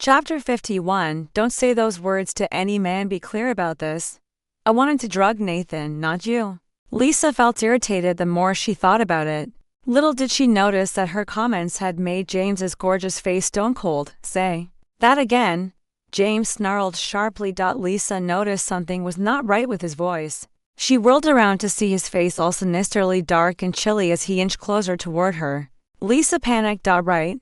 Chapter 51. Don't say those words to any man. Be clear about this. I wanted to drug Nathan, not you. Lisa felt irritated the more she thought about it. Little did she notice that her comments had made James's gorgeous face stone cold. Say that again. James snarled sharply. Lisa noticed something was not right with his voice. She whirled around to see his face all sinisterly dark and chilly as he inched closer toward her. Lisa panicked. Right?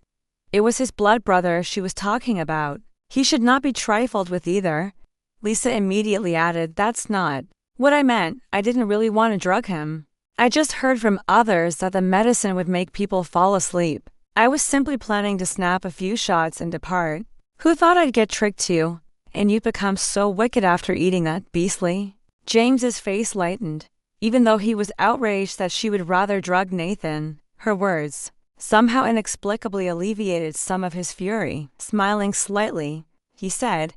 It was his blood brother she was talking about. He should not be trifled with either. Lisa immediately added, that's not what I meant. I didn't really want to drug him. I just heard from others that the medicine would make people fall asleep. I was simply planning to snap a few shots and depart. Who thought I'd get tricked too? And you'd become so wicked after eating that, beastly? James's face lightened. Even though he was outraged that she would rather drug Nathan, her words somehow inexplicably alleviated some of his fury. Smiling slightly, he said,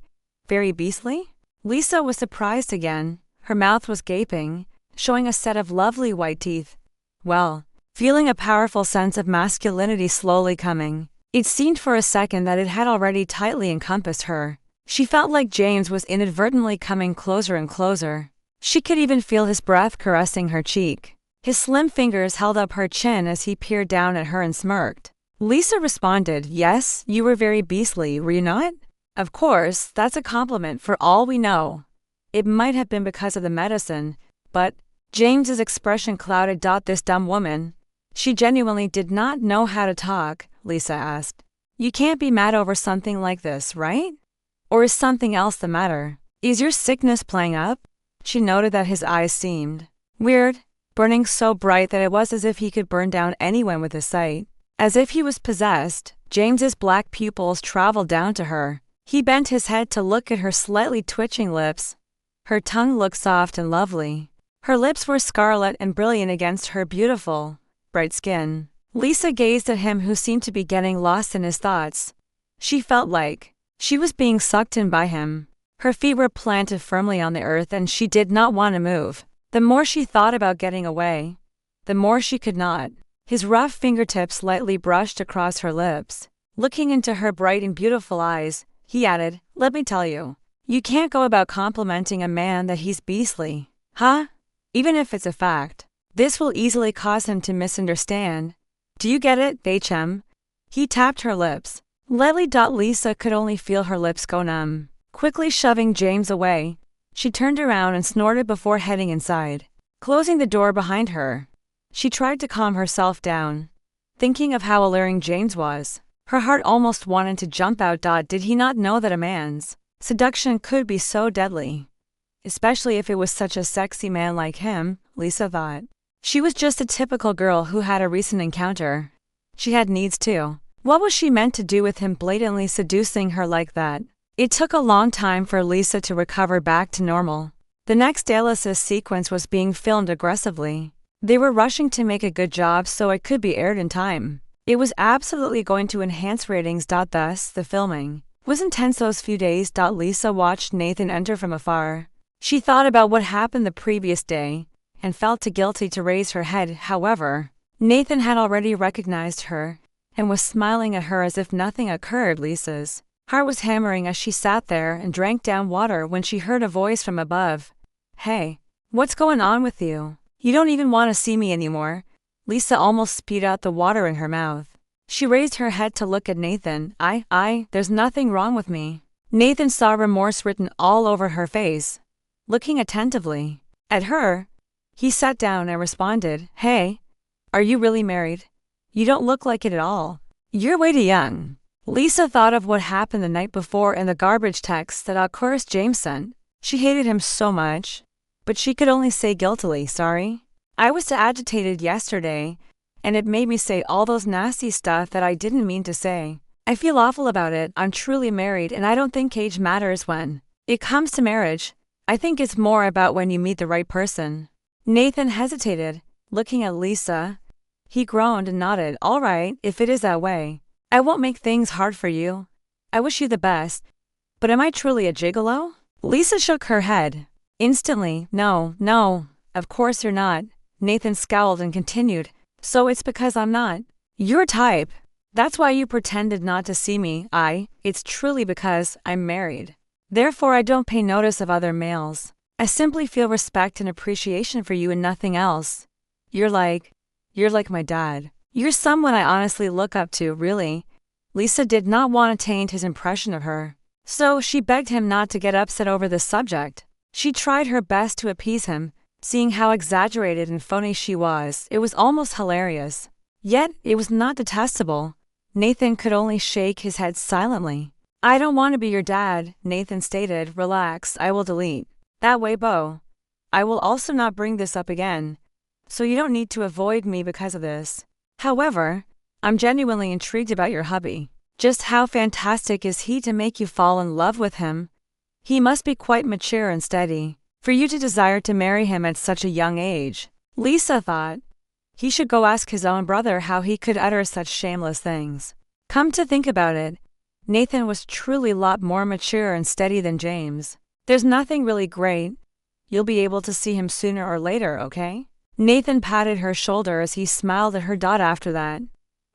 very beastly? Lisa was surprised again. Her mouth was gaping, showing a set of lovely white teeth. Well, feeling a powerful sense of masculinity slowly coming, it seemed for a second that it had already tightly encompassed her. She felt like James was inadvertently coming closer and closer. She could even feel his breath caressing her cheek. His slim fingers held up her chin as he peered down at her and smirked. Lisa responded, yes, you were very beastly, were you not? Of course, that's a compliment for all we know. It might have been because of the medicine, but James's expression clouded. This dumb woman. She genuinely did not know how to talk, Lisa asked. You can't be mad over something like this, right? Or is something else the matter? Is your sickness playing up? She noted that his eyes seemed weird, burning so bright that it was as if he could burn down anyone with his sight. As if he was possessed, James's black pupils traveled down to her. He bent his head to look at her slightly twitching lips. Her tongue looked soft and lovely. Her lips were scarlet and brilliant against her beautiful, bright skin. Lisa gazed at him, who seemed to be getting lost in his thoughts. She felt like she was being sucked in by him. Her feet were planted firmly on the earth and she did not want to move. The more she thought about getting away, the more she could not. His rough fingertips lightly brushed across her lips. Looking into her bright and beautiful eyes, he added, let me tell you, you can't go about complimenting a man that he's beastly. Huh? Even if it's a fact. This will easily cause him to misunderstand. Do you get it, HM? He tapped her lips. Lightly. Lisa could only feel her lips go numb. Quickly shoving James away, she turned around and snorted before heading inside. Closing the door behind her, she tried to calm herself down. Thinking of how alluring James was, her heart almost wanted to jump out. Did he not know that a man's seduction could be so deadly? Especially if it was such a sexy man like him, Lisa thought. She was just a typical girl who had a recent encounter. She had needs too. What was she meant to do with him blatantly seducing her like that? It took a long time for Lisa to recover back to normal. The next dialysis sequence was being filmed aggressively. They were rushing to make a good job so it could be aired in time. It was absolutely going to enhance ratings. Thus, the filming was intense those few days. Lisa watched Nathan enter from afar. She thought about what happened the previous day and felt too guilty to raise her head. However, Nathan had already recognized her and was smiling at her as if nothing occurred. Lisa's heart was hammering as she sat there and drank down water when she heard a voice from above. Hey, what's going on with you? You don't even want to see me anymore. Lisa almost spewed out the water in her mouth. She raised her head to look at Nathan. There's nothing wrong with me. Nathan saw remorse written all over her face. Looking attentively at her, he sat down and responded, hey, are you really married? You don't look like it at all. You're way too young. Lisa thought of what happened the night before and the garbage text that of course James sent. She hated him so much, but she could only say guiltily, sorry. I was too agitated yesterday, and it made me say all those nasty stuff that I didn't mean to say. I feel awful about it. I'm truly married and I don't think age matters when it comes to marriage. I think it's more about when you meet the right person. Nathan hesitated, looking at Lisa. He groaned and nodded. All right, if it is that way. I won't make things hard for you. I wish you the best. But am I truly a gigolo? Lisa shook her head. Instantly, no, of course you're not. Nathan scowled and continued, so it's because I'm not your type. That's why you pretended not to see me. It's truly because I'm married. Therefore, I don't pay notice of other males. I simply feel respect and appreciation for you and nothing else. You're like my dad. You're someone I honestly look up to, really. Lisa did not want to taint his impression of her, so she begged him not to get upset over this subject. She tried her best to appease him, seeing how exaggerated and phony she was. It was almost hilarious. Yet, it was not detestable. Nathan could only shake his head silently. I don't want to be your dad, Nathan stated. Relax, I will delete. That way, Bo. I will also not bring this up again, so you don't need to avoid me because of this. However, I'm genuinely intrigued about your hubby. Just how fantastic is he to make you fall in love with him? He must be quite mature and steady for you to desire to marry him at such a young age. Lisa thought he should go ask his own brother how he could utter such shameless things. Come to think about it, Nathan was truly a lot more mature and steady than James. There's nothing really great. You'll be able to see him sooner or later, okay? Nathan patted her shoulder as he smiled at her. After that,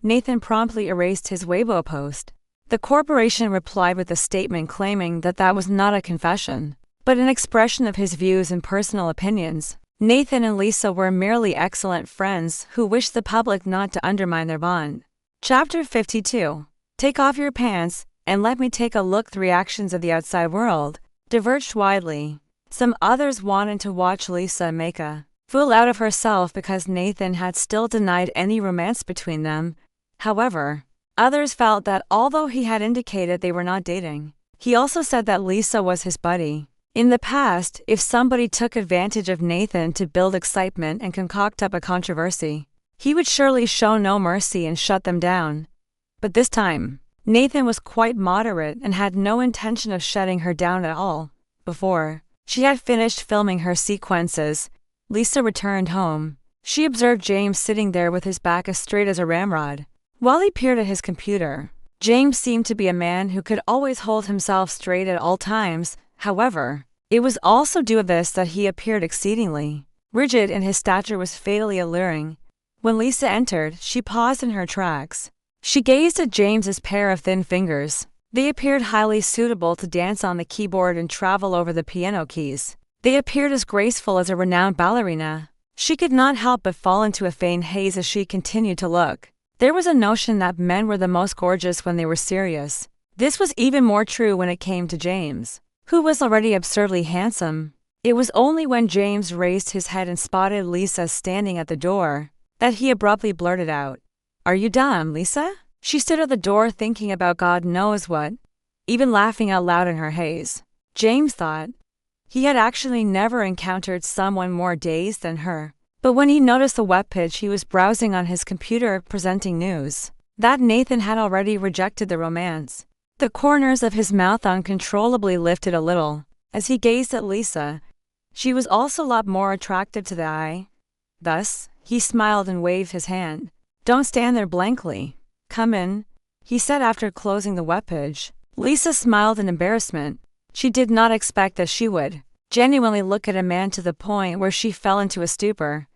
Nathan promptly erased his Weibo post. The corporation replied with a statement claiming that that was not a confession, but an expression of his views and personal opinions. Nathan and Lisa were merely excellent friends who wished the public not to undermine their bond. Chapter 52. Take off your pants and let me take a look. The reactions of the outside world diverged widely. Some others wanted to watch Lisa make a fool out of herself because Nathan had still denied any romance between them. However, others felt that although he had indicated they were not dating, he also said that Lisa was his buddy. In the past, if somebody took advantage of Nathan to build excitement and concoct up a controversy, he would surely show no mercy and shut them down. But this time, Nathan was quite moderate and had no intention of shutting her down at all. Before she had finished filming her sequences, Lisa returned home. She observed James sitting there with his back as straight as a ramrod, while he peered at his computer. James seemed to be a man who could always hold himself straight at all times. However, it was also due to this that he appeared exceedingly rigid and his stature was fatally alluring. When Lisa entered, she paused in her tracks. She gazed at James's pair of thin fingers. They appeared highly suitable to dance on the keyboard and travel over the piano keys. They appeared as graceful as a renowned ballerina. She could not help but fall into a faint haze as she continued to look. There was a notion that men were the most gorgeous when they were serious. This was even more true when it came to James, who was already absurdly handsome. It was only when James raised his head and spotted Lisa standing at the door that he abruptly blurted out, "Are you dumb, Lisa?" She stood at the door thinking about God knows what, even laughing out loud in her haze. James thought he had actually never encountered someone more dazed than her. But when he noticed the webpage he was browsing on his computer presenting news that Nathan had already rejected the romance, the corners of his mouth uncontrollably lifted a little. As he gazed at Lisa, she was also a lot more attractive to the eye. Thus, he smiled and waved his hand. "Don't stand there blankly. Come in," he said after closing the webpage. Lisa smiled in embarrassment. She did not expect that she would genuinely look at a man to the point where she fell into a stupor.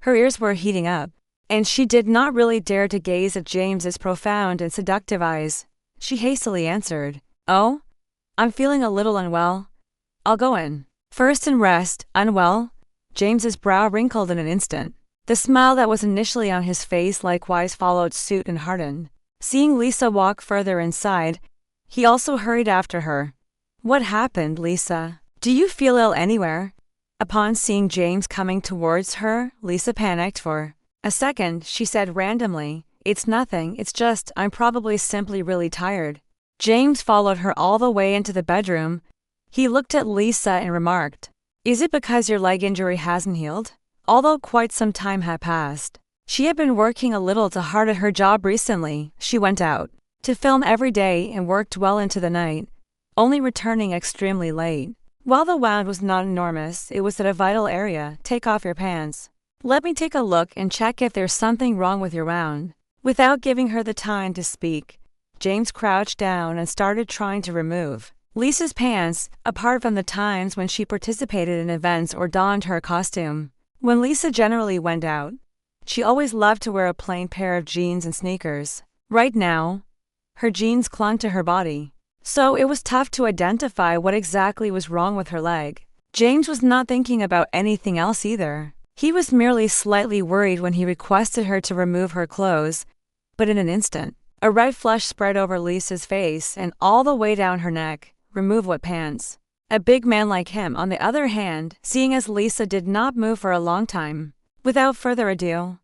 Her ears were heating up, and she did not really dare to gaze at James's profound and seductive eyes. She hastily answered, "Oh, I'm feeling a little unwell. I'll go in first and rest." Unwell? James's brow wrinkled in an instant. The smile that was initially on his face likewise followed suit and hardened. Seeing Lisa walk further inside, he also hurried after her. "What happened, Lisa? Do you feel ill anywhere?" Upon seeing James coming towards her, Lisa panicked for a second. She said randomly, "It's nothing, it's just, I'm probably simply really tired." James followed her all the way into the bedroom. He looked at Lisa and remarked, "Is it because your leg injury hasn't healed?" Although quite some time had passed, she had been working a little too hard at her job recently. She went out to film every day and worked well into the night, only returning extremely late. While the wound was not enormous, it was at a vital area. "Take off your pants. Let me take a look and check if there's something wrong with your wound." Without giving her the time to speak, James crouched down and started trying to remove Lisa's pants, apart from the times when she participated in events or donned her costume. When Lisa generally went out, she always loved to wear a plain pair of jeans and sneakers. Right now, her jeans clung to her body, so it was tough to identify what exactly was wrong with her leg. James was not thinking about anything else either. He was merely slightly worried when he requested her to remove her clothes, but in an instant, a red flush spread over Lisa's face and all the way down her neck. Remove what pants? A big man like him, on the other hand, seeing as Lisa did not move for a long time. Without further ado,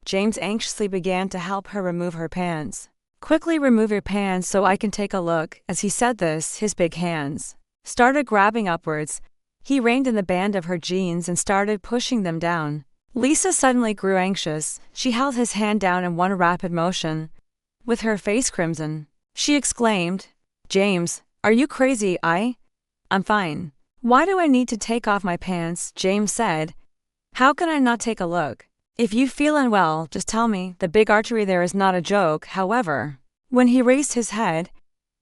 James anxiously began to help her remove her pants. Quickly remove your pants so I can take a look. As he said this, his big hands started grabbing upwards. He reined in the band of her jeans and started pushing them down. Lisa suddenly grew anxious. She held his hand down in one rapid motion. With her face crimson, she exclaimed, "James, are you crazy? I'm fine. Why do I need to take off my pants?" James said. "How can I not take a look? If you feel unwell, just tell me. The big artery there is not a joke." However, when he raised his head,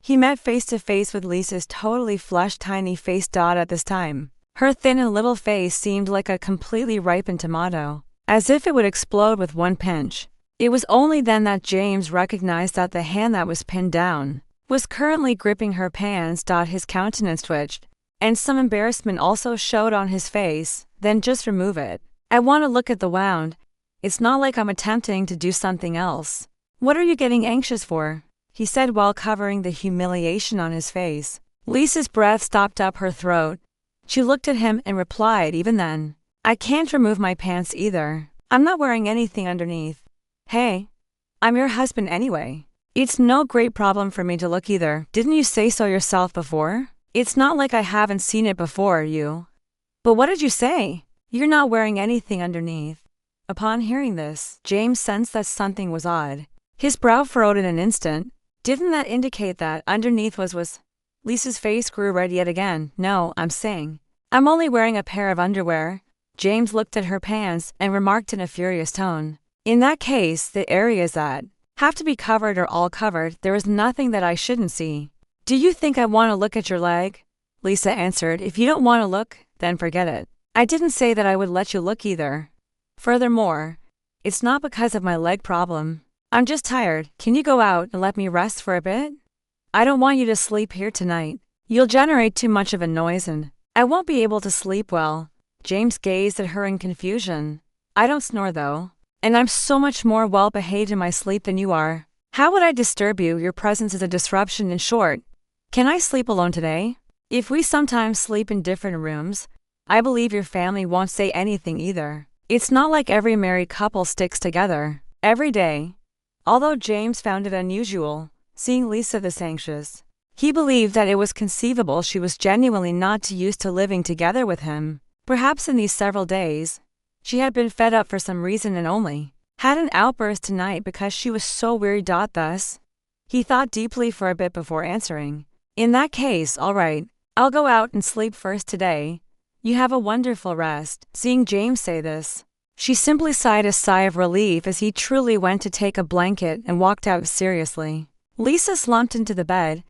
he met face to face with Lisa's totally flushed tiny face. At this time, her thin and little face seemed like a completely ripened tomato, as if it would explode with one pinch. It was only then that James recognized that the hand that was pinned down was currently gripping her pants. His countenance twitched, and some embarrassment also showed on his face. "Then just remove it. I want to look at the wound. It's not like I'm attempting to do something else." "What are you getting anxious for?" he said while covering the humiliation on his face. Lisa's breath stopped up her throat. She looked at him and replied, "Even then, I can't remove my pants either. I'm not wearing anything underneath." "Hey, I'm your husband anyway. It's no great problem for me to look either. Didn't you say so yourself before? It's not like I haven't seen it before, you." "But what did you say? You're not wearing anything underneath." Upon hearing this, James sensed that something was odd. His brow furrowed in an instant. Didn't that indicate that underneath was? Lisa's face grew red yet again. "No, I'm saying I'm only wearing a pair of underwear." James looked at her pants and remarked in a furious tone, "In that case, the areas that have to be covered are all covered. There is nothing that I shouldn't see." "Do you think I want to look at your leg?" Lisa answered. "If you don't want to look, then forget it. I didn't say that I would let you look either. Furthermore, it's not because of my leg problem. I'm just tired. Can you go out and let me rest for a bit? I don't want you to sleep here tonight. You'll generate too much of a noise and I won't be able to sleep well." James gazed at her in confusion. "I don't snore though, and I'm so much more well-behaved in my sleep than you are. How would I disturb you? Your presence is a disruption. In short, can I sleep alone today? If we sometimes sleep in different rooms, I believe your family won't say anything either. It's not like every married couple sticks together every day." Although James found it unusual seeing Lisa this anxious, he believed that it was conceivable she was genuinely not used to living together with him. Perhaps in these several days, she had been fed up for some reason and only had an outburst tonight because she was so weary. Thus, he thought deeply for a bit before answering. "In that case, all right, I'll go out and sleep first today. You have a wonderful rest." Seeing James say this, she simply sighed a sigh of relief as he truly went to take a blanket and walked out seriously. Lisa slumped into the bed,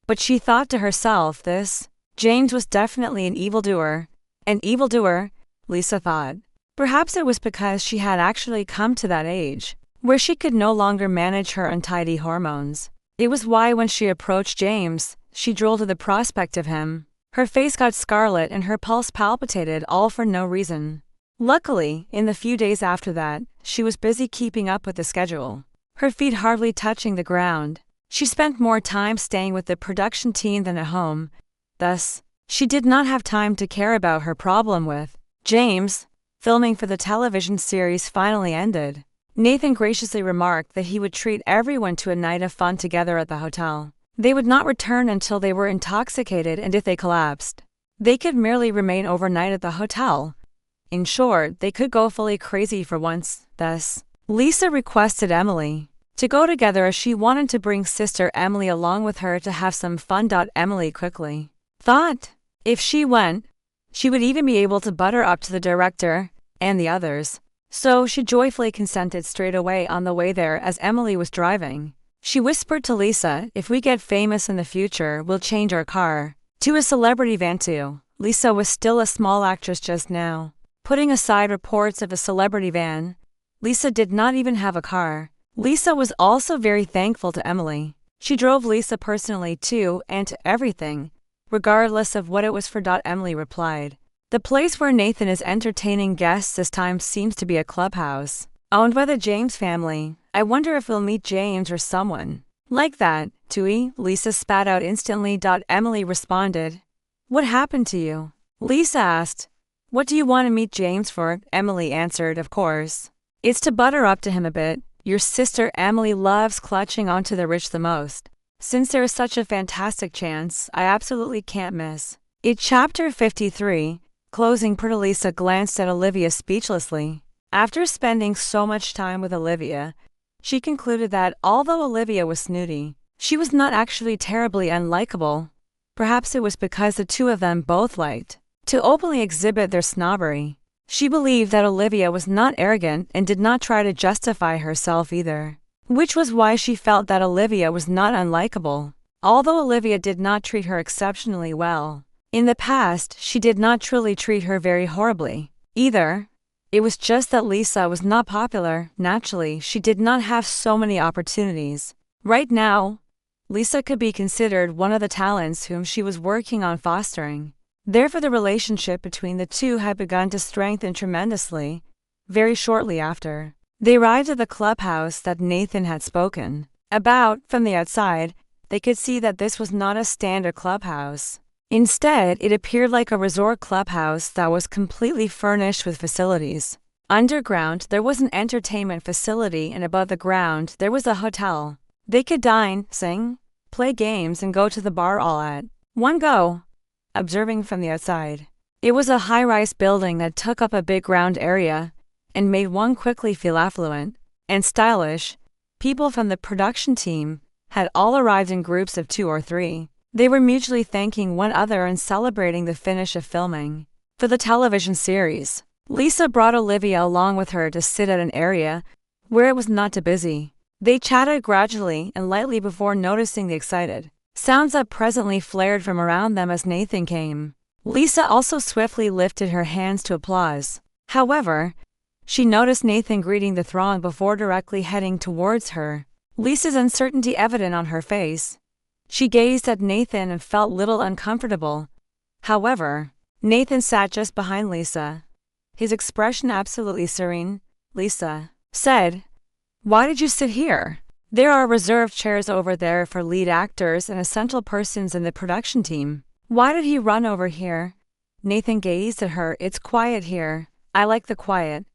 but she thought to herself, this James was definitely an evildoer. An evildoer, Lisa thought. Perhaps it was because she had actually come to that age where she could no longer manage her untidy hormones. It was why when she approached James, she drooled at the prospect of him. Her face got scarlet and her pulse palpitated, all for no reason. Luckily, in the few days after that, she was busy keeping up with the schedule, her feet hardly touching the ground. She spent more time staying with the production team than at home. Thus, she did not have time to care about her problem with James. Filming for the television series finally ended. Nathan graciously remarked that he would treat everyone to a night of fun together at the hotel. They would not return until they were intoxicated, and if they collapsed, they could merely remain overnight at the hotel. In short, they could go fully crazy for once. Thus, Lisa requested Emily to go together as she wanted to bring sister Emily along with her to have some fun. Emily quickly thought if she went, she would even be able to butter up to the director and the others. So she joyfully consented straight away. On the way there, as Emily was driving, she whispered to Lisa, "If we get famous in the future, we'll change our car to a celebrity van too." Lisa was still a small actress just now. Putting aside reports of a celebrity van, Lisa did not even have a car. Lisa was also very thankful to Emily. She drove Lisa personally to and to everything, regardless of what it was for. Emily replied, "The place where Nathan is entertaining guests this time seems to be a clubhouse, owned by the James family. I wonder if we'll meet James or someone like that, Tui." Lisa spat out instantly. Emily responded, "What happened to you?" Lisa asked, "What do you want to meet James for?" Emily answered, "Of course. It's to butter up to him a bit. Your sister Emily loves clutching onto the rich the most. Since there is such a fantastic chance, I absolutely can't miss it." Chapter 53, closing. Lisa glanced at Olivia speechlessly. After spending so much time with Olivia, she concluded that although Olivia was snooty, she was not actually terribly unlikable. Perhaps it was because the two of them both liked to openly exhibit their snobbery. She believed that Olivia was not arrogant and did not try to justify herself either, which was why she felt that Olivia was not unlikable. Although Olivia did not treat her exceptionally well in the past, she did not truly treat her very horribly either. It was just that Lisa was not popular. Naturally, she did not have so many opportunities. Right now, Lisa could be considered one of the talents whom she was working on fostering. Therefore, the relationship between the two had begun to strengthen tremendously. Very shortly after they arrived at the clubhouse that Nathan had spoken about, from the outside, they could see that this was not a standard clubhouse. Instead, it appeared like a resort clubhouse that was completely furnished with facilities. Underground, there was an entertainment facility, and above the ground, there was a hotel. They could dine, sing, play games, and go to the bar all at one go. Observing from the outside, it was a high-rise building that took up a big ground area and made one quickly feel affluent and stylish. People from the production team had all arrived in groups of 2 or 3. They were mutually thanking one another and celebrating the finish of filming for the television series. Lisa brought Olivia along with her to sit at an area where it was not too busy. They chatted gradually and lightly before noticing the excited sounds that presently flared from around them as Nathan came. Lisa also swiftly lifted her hands to applause. However, she noticed Nathan greeting the throng before directly heading towards her. Lisa's uncertainty evident on her face. She gazed at Nathan and felt little uncomfortable. However, Nathan sat just behind Lisa, his expression absolutely serene. Lisa said, "Why did you sit here? There are reserved chairs over there for lead actors and essential persons in the production team." "Why did he run over here?" Nathan gazed at her. "It's quiet here. I like the quiet."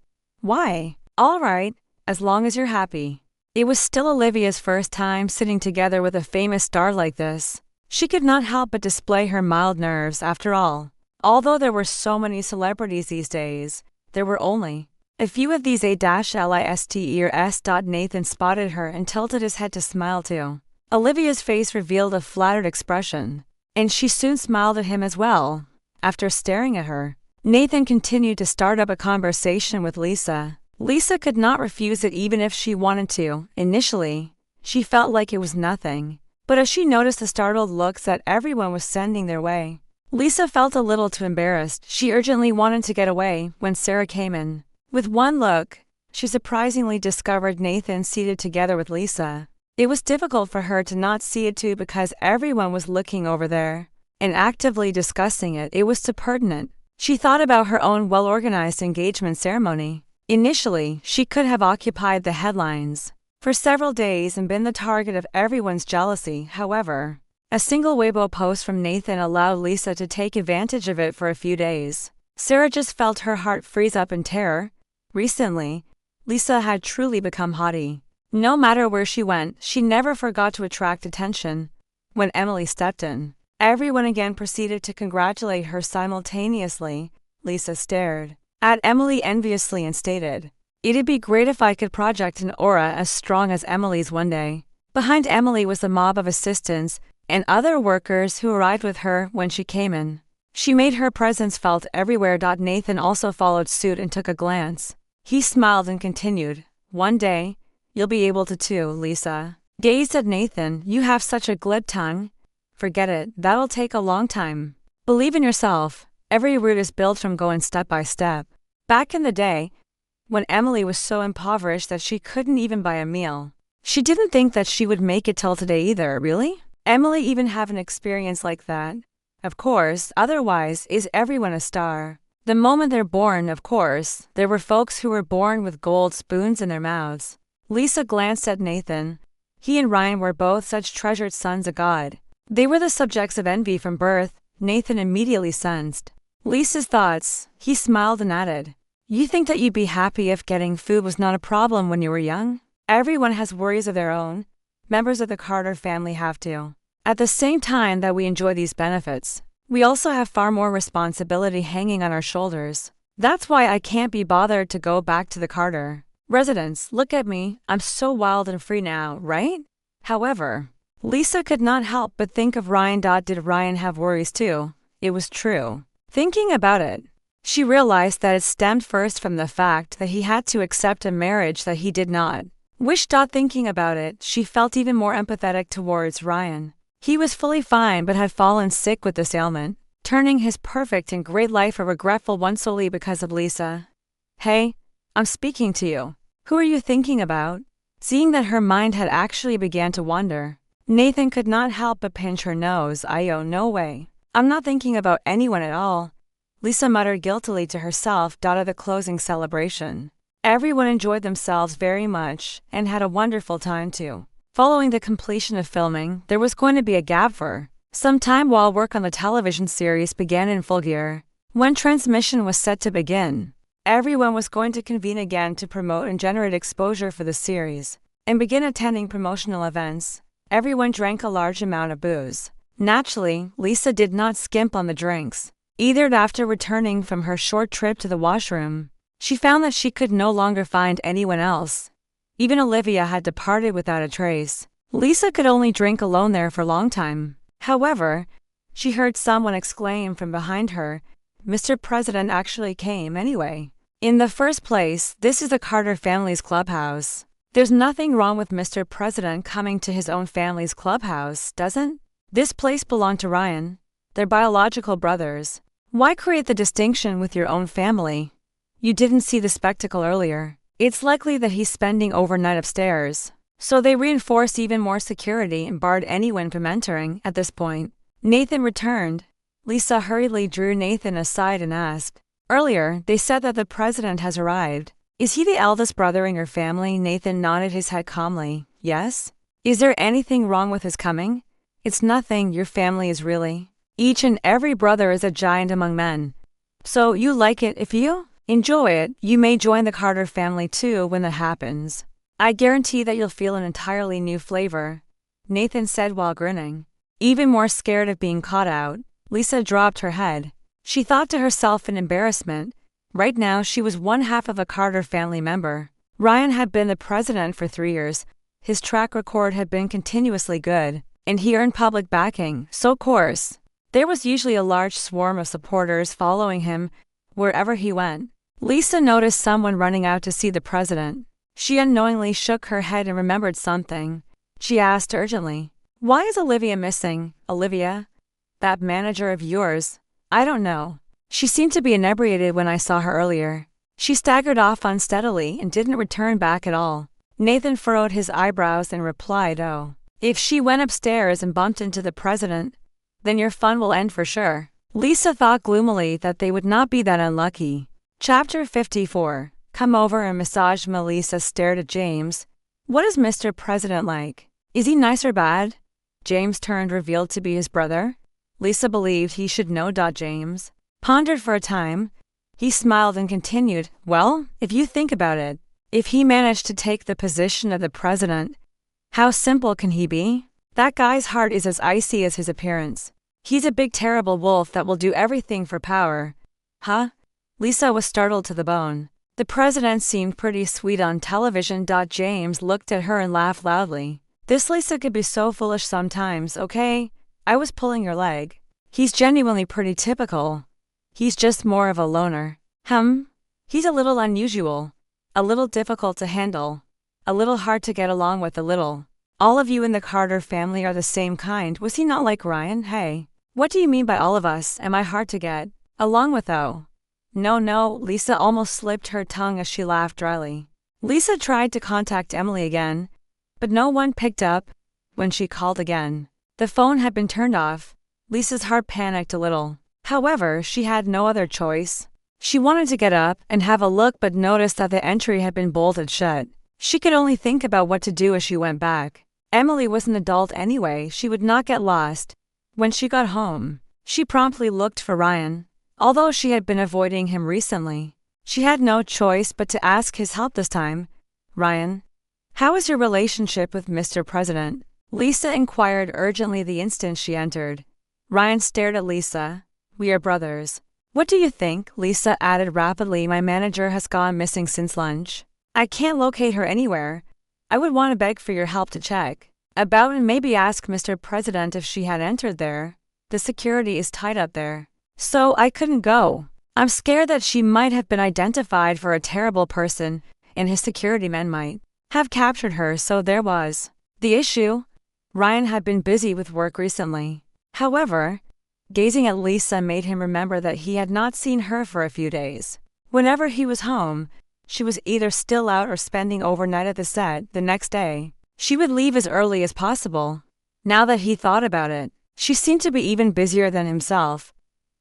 "Why?" "All right, as long as you're happy." It was still Olivia's first time sitting together with a famous star like this. She could not help but display her mild nerves. After all, although there were so many celebrities these days, there were only a few of these A-list. Nathan spotted her and tilted his head to smile too. Olivia's face revealed a flattered expression, and she soon smiled at him as well. After staring at her, Nathan continued to start up a conversation with Lisa. Lisa could not refuse it even if she wanted to. Initially, she felt like it was nothing, but as she noticed the startled looks that everyone was sending their way, Lisa felt a little too embarrassed. She urgently wanted to get away when Sarah came in. With one look, she surprisingly discovered Nathan seated together with Lisa. It was difficult for her to not see it too because everyone was looking over there and actively discussing it. It was too pertinent. She thought about her own well-organized engagement ceremony. Initially, she could have occupied the headlines for several days and been the target of everyone's jealousy. However, a single Weibo post from Nathan allowed Lisa to take advantage of it for a few days. Sarah just felt her heart freeze up in terror. Recently, Lisa had truly become haughty. No matter where she went, she never forgot to attract attention. When Emily stepped in, everyone again proceeded to congratulate her simultaneously. Lisa stared at Emily enviously and stated, "It'd be great if I could project an aura as strong as Emily's one day." Behind Emily was a mob of assistants and other workers who arrived with her when she came in. She made her presence felt everywhere. Nathan also followed suit and took a glance. He smiled and continued, "One day, you'll be able to too." Lisa gazed at Nathan. "You have such a glib tongue." "Forget it, that'll take a long time. Believe in yourself. Every route is built from going step by step." Back in the day, when Emily was so impoverished that she couldn't even buy a meal. She didn't think that she would make it till today either, really? Emily even have an experience like that? Of course, otherwise, is everyone a star? The moment they're born, of course, there were folks who were born with gold spoons in their mouths. Lisa glanced at Nathan. He and Ryan were both such treasured sons of God. They were the subjects of envy from birth, Nathan immediately sensed. Lisa's thoughts. He smiled and added, "You think that you'd be happy if getting food was not a problem when you were young? Everyone has worries of their own. Members of the Carter family have to. At the same time that we enjoy these benefits, we also have far more responsibility hanging on our shoulders. That's why I can't be bothered to go back to the Carter residence. Look at me, I'm so wild and free now, right?" However, Lisa could not help but think of Ryan. Did Ryan have worries too? It was true. Thinking about it, she realized that it stemmed first from the fact that he had to accept a marriage that he did not wish. Thinking about it, she felt even more empathetic towards Ryan. He was fully fine but had fallen sick with this ailment, turning his perfect and great life a regretful one solely because of Lisa. "Hey, I'm speaking to you. Who are you thinking about?" Seeing that her mind had actually began to wander, Nathan could not help but pinch her nose. No way. I'm not thinking about anyone at all," Lisa muttered guiltily to herself. At the closing celebration, everyone enjoyed themselves very much and had a wonderful time too. Following the completion of filming, there was going to be a gap for some time while work on the television series began in full gear. When transmission was set to begin, everyone was going to convene again to promote and generate exposure for the series, and begin attending promotional events. Everyone drank a large amount of booze. Naturally, Lisa did not skimp on the drinks. Either after returning from her short trip to the washroom, she found that she could no longer find anyone else. Even Olivia had departed without a trace. Lisa could only drink alone there for a long time. However, she heard someone exclaim from behind her, "Mr. President actually came anyway." In the first place, this is the Carter family's clubhouse. There's nothing wrong with Mr. President coming to his own family's clubhouse, doesn't? This place belonged to Ryan. They're biological brothers. Why create the distinction with your own family? You didn't see the spectacle earlier. It's likely that he's spending overnight upstairs. So they reinforced even more security and barred anyone from entering. At this point, Nathan returned. Lisa hurriedly drew Nathan aside and asked, "Earlier, they said that the president has arrived. Is he the eldest brother in your family?" Nathan nodded his head calmly. "Yes." "Is there anything wrong with his coming?" "It's nothing. Your family is really. Each and every brother is a giant among men. So you like it. If you enjoy it, you may join the Carter family too when that happens. I guarantee that you'll feel an entirely new flavor," Nathan said while grinning. Even more scared of being caught out, Lisa dropped her head. She thought to herself in embarrassment. Right now she was one half of a Carter family member. Ryan had been the president for 3 years. His track record had been continuously good, and he earned public backing, so of course, there was usually a large swarm of supporters following him wherever he went. Lisa noticed someone running out to see the president. She unknowingly shook her head and remembered something. She asked urgently, "Why is Olivia missing?" "Olivia? That manager of yours?" "I don't know. She seemed to be inebriated when I saw her earlier. She staggered off unsteadily and didn't return back at all." Nathan furrowed his eyebrows and replied, "Oh, if she went upstairs and bumped into the president, then your fun will end for sure." Lisa thought gloomily that they would not be that unlucky. Chapter 54. Come over and massage. Melissa stared at James. "What is Mr. President like? Is he nice or bad?" James turned, revealed to be his brother. Lisa believed he should know. James pondered for a time. He smiled and continued, "Well, if you think about it, if he managed to take the position of the president, how simple can he be? That guy's heart is as icy as his appearance. He's a big terrible wolf that will do everything for power." "Huh?" Lisa was startled to the bone. "The president seemed pretty sweet on television." James looked at her and laughed loudly. "This Lisa could be so foolish sometimes, okay? I was pulling your leg. He's genuinely pretty typical. He's just more of a loner." He's a little unusual. A little difficult to handle. A little hard to get along with. A little. All of you in the Carter family are the same kind. Was he not like Ryan? Hey, what do you mean by all of us? Am I hard to get along with? Oh, No, Lisa almost slipped her tongue as she laughed dryly. Lisa tried to contact Emily again, but no one picked up. When she called again, the phone had been turned off. Lisa's heart panicked a little. However, she had no other choice. She wanted to get up and have a look but noticed that the entry had been bolted shut. She could only think about what to do as she went back. Emily was an adult anyway, she would not get lost. When she got home, she promptly looked for Ryan. Although she had been avoiding him recently, she had no choice but to ask his help this time. Ryan, how is your relationship with Mr. President? Lisa inquired urgently the instant she entered. Ryan stared at Lisa. We are brothers. What do you think? Lisa added rapidly. My manager has gone missing since lunch. I can't locate her anywhere. I would want to beg for your help to check about and maybe ask Mr. President if she had entered there. The security is tied up there, so I couldn't go. I'm scared that she might have been identified for a terrible person, and his security men might have captured her, so there was the issue. Ryan had been busy with work recently. However, gazing at Lisa made him remember that he had not seen her for a few days. Whenever he was home, she was either still out or spending overnight at the set. The next day, she would leave as early as possible. Now that he thought about it, she seemed to be even busier than himself.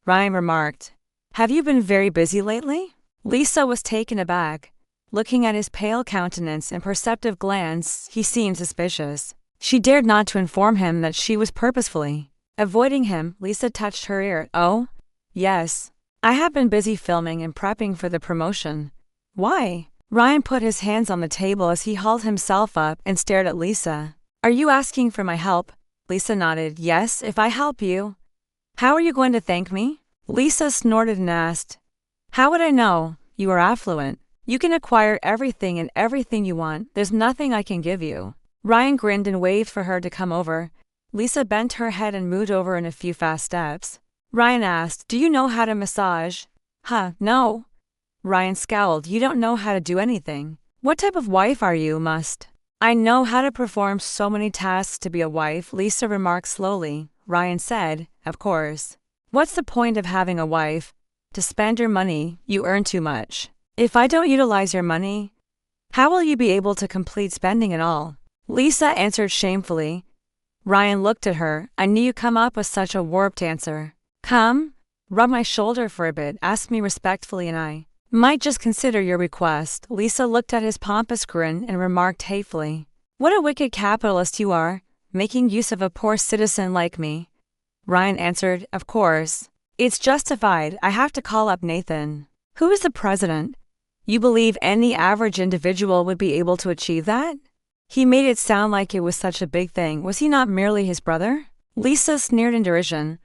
Ryan remarked, "Have you been very busy lately?" Lisa was taken aback. Looking at his pale countenance and perceptive glance, he seemed suspicious. She dared not to inform him that she was purposefully avoiding him. Lisa touched her ear. Oh, yes. I have been busy filming and prepping for the promotion. Why? Ryan put his hands on the table as he hauled himself up and stared at Lisa. Are you asking for my help? Lisa nodded. Yes, if I help you. How are you going to thank me? Lisa snorted and asked. How would I know? You are affluent. You can acquire everything and everything you want. There's nothing I can give you. Ryan grinned and waved for her to come over. Lisa bent her head and moved over in a few fast steps. Ryan asked, Do you know how to massage? No. Ryan scowled. You don't know how to do anything. What type of wife are you? I know how to perform so many tasks to be a wife, Lisa remarked slowly. Ryan said, Of course. What's the point of having a wife? To spend your money, you earn too much. If I don't utilize your money, how will you be able to complete spending it all? Lisa answered shamefully. Ryan looked at her. I knew you'd come up with such a warped answer. Come, rub my shoulder for a bit, ask me respectfully and I might just consider your request. Lisa looked at his pompous grin and remarked hatefully. What a wicked capitalist you are, making use of a poor citizen like me. Ryan answered, Of course. It's justified. I have to call up Nathan. Who is the president? You believe any average individual would be able to achieve that? He made it sound like it was such a big thing. Was he not merely his brother? Lisa sneered in derision,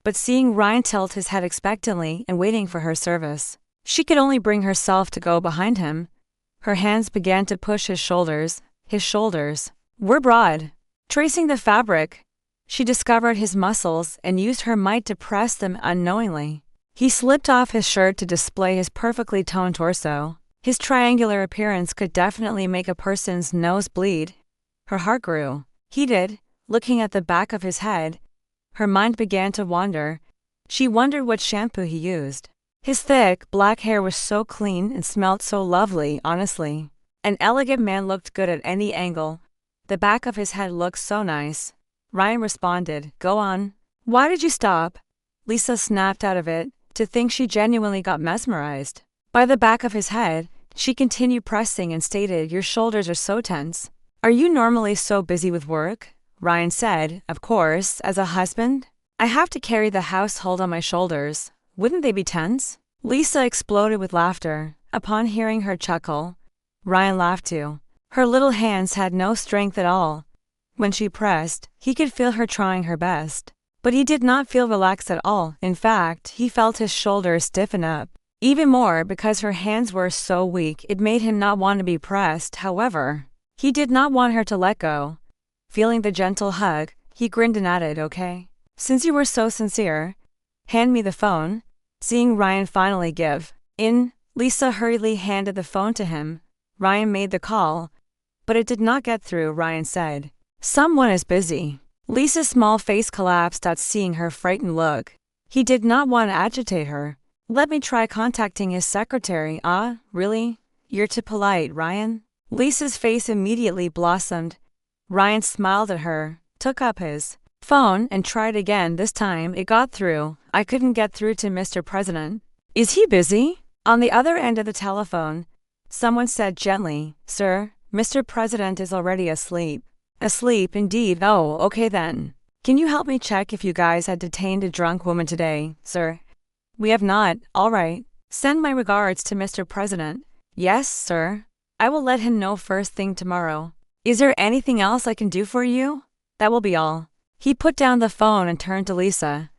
but seeing Ryan tilt his head expectantly and waiting for her service, she could only bring herself to go behind him. Her hands began to push his shoulders. His shoulders were broad. Tracing the fabric, she discovered his muscles and used her might to press them unknowingly. He slipped off his shirt to display his perfectly toned torso. His triangular appearance could definitely make a person's nose bleed. Her heart grew. Heated, looking at the back of his head, her mind began to wander. She wondered what shampoo he used. His thick, black hair was so clean and smelled so lovely, honestly. An elegant man looked good at any angle. The back of his head looked so nice. Ryan responded, Go on. Why did you stop? Lisa snapped out of it. To think she genuinely got mesmerized by the back of his head, she continued pressing and stated, Your shoulders are so tense. Are you normally so busy with work? Ryan said, Of course, as a husband, I have to carry the household on my shoulders. Wouldn't they be tense? Lisa exploded with laughter. Upon hearing her chuckle, Ryan laughed too. Her little hands had no strength at all. When she pressed, he could feel her trying her best. But he did not feel relaxed at all. In fact, he felt his shoulders stiffen up. Even more because her hands were so weak, it made him not want to be pressed. However, he did not want her to let go. Feeling the gentle hug, he grinned and added, Okay. Since you were so sincere, hand me the phone. Seeing Ryan finally give in, Lisa hurriedly handed the phone to him. Ryan made the call, but it did not get through. Ryan said, Someone is busy. Lisa's small face collapsed at seeing her frightened look. He did not want to agitate her. Let me try contacting his secretary. Ah, really? You're too polite, Ryan. Lisa's face immediately blossomed. Ryan smiled at her, took up his phone, and tried again. This time it got through. I couldn't get through to Mr. President. Is he busy? On the other end of the telephone, someone said gently, Sir, Mr. President is already asleep. Asleep, indeed. Oh, okay then. Can you help me check if you guys had detained a drunk woman today, sir? We have not. All right. Send my regards to Mr. President. Yes, sir. I will let him know first thing tomorrow. Is there anything else I can do for you? That will be all. He put down the phone and turned to Lisa,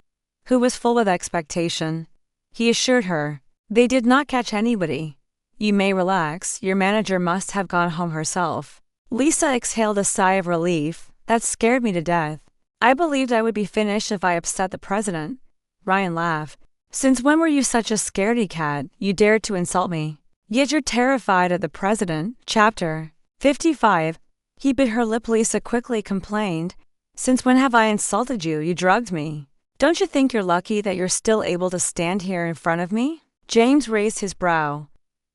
who was full with expectation. He assured her, they did not catch anybody. You may relax, your manager must have gone home herself. Lisa exhaled a sigh of relief. That scared me to death. I believed I would be finished if I upset the president. Ryan laughed. Since when were you such a scaredy cat? You dared to insult me. Yet you're terrified of the president. Chapter 55. He bit her lip. Lisa quickly complained. Since when have I insulted you? You drugged me. Don't you think you're lucky that you're still able to stand here in front of me? James raised his brow.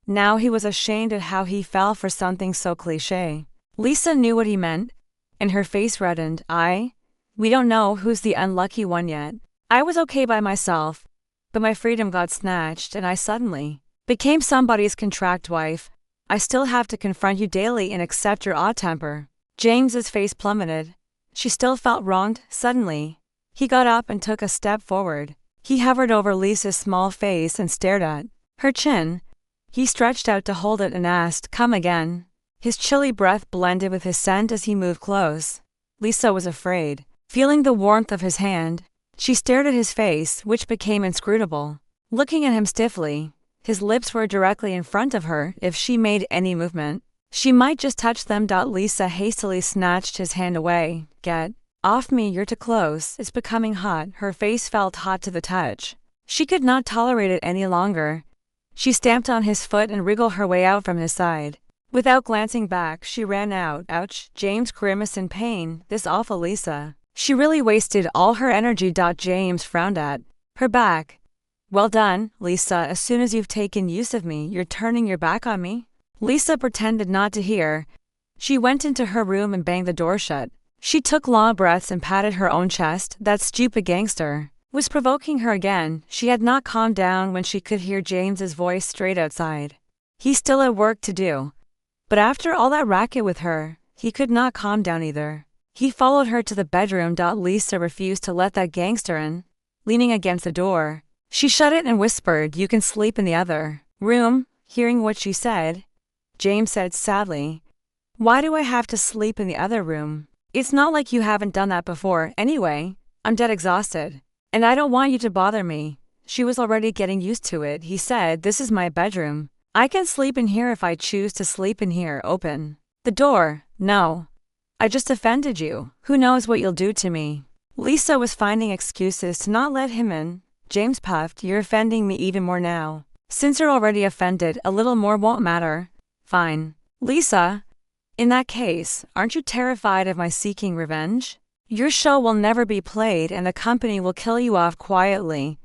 Now he was ashamed at how he fell for something so cliché. Lisa knew what he meant, and her face reddened. We don't know who's the unlucky one yet. I was okay by myself, but my freedom got snatched and I suddenly became somebody's contract wife. I still have to confront you daily and accept your odd temper. James's face plummeted. She still felt wronged. Suddenly, he got up and took a step forward. He hovered over Lisa's small face and stared at her chin. He stretched out to hold it and asked, Come again. His chilly breath blended with his scent as he moved close. Lisa was afraid. Feeling the warmth of his hand, she stared at his face, which became inscrutable. Looking at him stiffly, his lips were directly in front of her. If she made any movement, she might just touch them. Lisa hastily snatched his hand away. Get off me, you're too close. It's becoming hot. Her face felt hot to the touch. She could not tolerate it any longer. She stamped on his foot and wriggled her way out from his side. Without glancing back, she ran out. Ouch! James grimaced in pain. This awful Lisa. She really wasted all her energy. James frowned at her back. Well done, Lisa. As soon as you've taken use of me, you're turning your back on me? Lisa pretended not to hear. She went into her room and banged the door shut. She took long breaths and patted her own chest. That stupid gangster was provoking her again. She had not calmed down when she could hear James's voice straight outside. He still had work to do. But after all that racket with her, he could not calm down either. He followed her to the bedroom. Lisa refused to let that gangster in. Leaning against the door, she shut it and whispered, You can sleep in the other room. Hearing what she said, James said sadly, Why do I have to sleep in the other room? It's not like you haven't done that before. Anyway, I'm dead exhausted. And I don't want you to bother me. She was already getting used to it. He said, This is my bedroom. I can sleep in here if I choose to sleep in here. Open the door. No. I just offended you. Who knows what you'll do to me? Lisa was finding excuses to not let him in. James puffed, You're offending me even more now. Since you're already offended, a little more won't matter. Fine. Lisa, in that case, aren't you terrified of my seeking revenge? Your show will never be played and the company will kill you off quietly.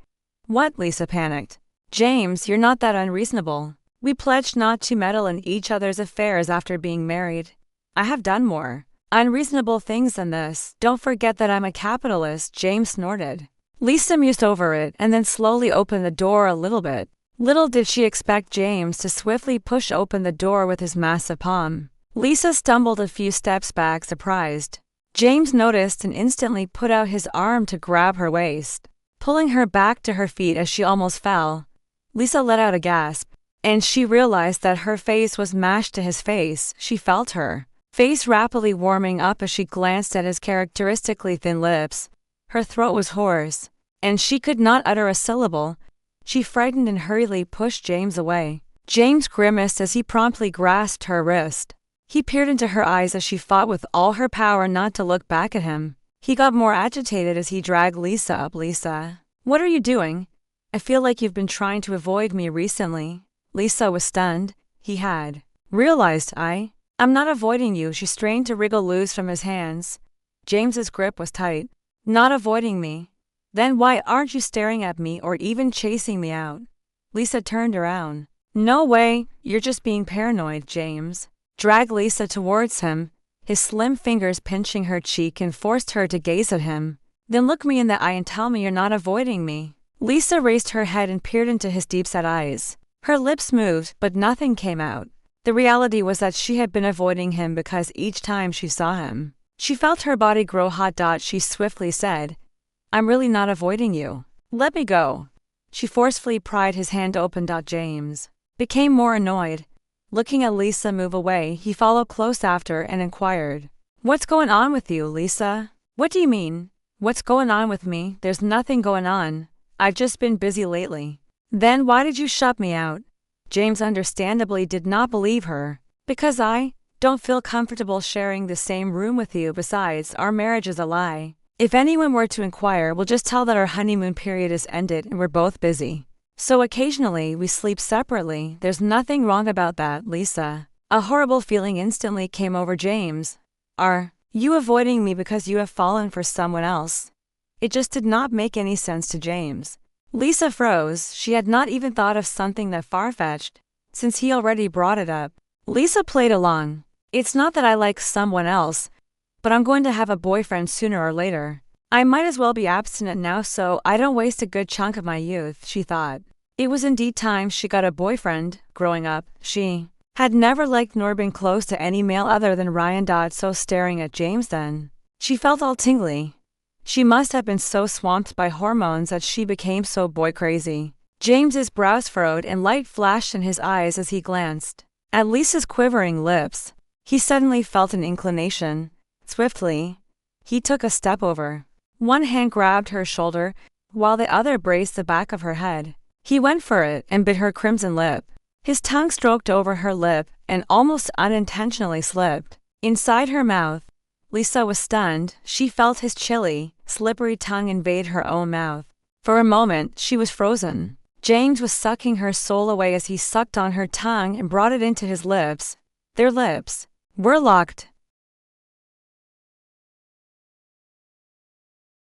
What? Lisa panicked. James, you're not that unreasonable. We pledged not to meddle in each other's affairs after being married. I have done more unreasonable things than this. Don't forget that I'm a capitalist, James snorted. Lisa mused over it and then slowly opened the door a little bit. Little did she expect James to swiftly push open the door with his massive palm. Lisa stumbled a few steps back, surprised. James noticed and instantly put out his arm to grab her waist, pulling her back to her feet as she almost fell. Lisa let out a gasp, and she realized that her face was mashed to his face. She felt her face rapidly warming up as she glanced at his characteristically thin lips. Her throat was hoarse, and she could not utter a syllable. She frightened and hurriedly pushed James away. James grimaced as he promptly grasped her wrist. He peered into her eyes as she fought with all her power not to look back at him. He got more agitated as he dragged Lisa up. Lisa, what are you doing? I feel like you've been trying to avoid me recently. Lisa was stunned. He had realized I'm not avoiding you. She strained to wriggle loose from his hands. James's grip was tight. Not avoiding me? Then why aren't you staring at me or even chasing me out? Lisa turned around. No way, you're just being paranoid, James. Dragged Lisa towards him, his slim fingers pinching her cheek and forced her to gaze at him. Then look me in the eye and tell me you're not avoiding me. Lisa raised her head and peered into his deep-set eyes. Her lips moved, but nothing came out. The reality was that she had been avoiding him because each time she saw him, she felt her body grow hot. She swiftly said, I'm really not avoiding you. Let me go. She forcefully pried his hand open. James became more annoyed. Looking at Lisa move away, he followed close after and inquired, What's going on with you, Lisa? What do you mean? What's going on with me? There's nothing going on. I've just been busy lately. Then why did you shut me out? James understandably did not believe her. Because I don't feel comfortable sharing the same room with you. Besides, our marriage is a lie. If anyone were to inquire, we'll just tell that our honeymoon period is ended and we're both busy. So occasionally we sleep separately. There's nothing wrong about that, Lisa. A horrible feeling instantly came over James. Are you avoiding me because you have fallen for someone else? It just did not make any sense to James. Lisa froze. She had not even thought of something that far-fetched, since he already brought it up. Lisa played along. It's not that I like someone else, but I'm going to have a boyfriend sooner or later. I might as well be abstinent now so I don't waste a good chunk of my youth, she thought. It was indeed time she got a boyfriend. Growing up, she had never liked nor been close to any male other than Ryan. So staring at James then, she felt all tingly. She must have been so swamped by hormones that she became so boy-crazy. James's brows furrowed and light flashed in his eyes as he glanced at Lisa's quivering lips. He suddenly felt an inclination. Swiftly, he took a step over. One hand grabbed her shoulder, while the other braced the back of her head. He went for it and bit her crimson lip. His tongue stroked over her lip and almost unintentionally slipped inside her mouth. Lisa was stunned. She felt his chilly, slippery tongue invade her own mouth. For a moment, she was frozen. James was sucking her soul away as he sucked on her tongue and brought it into his lips. Their lips were locked.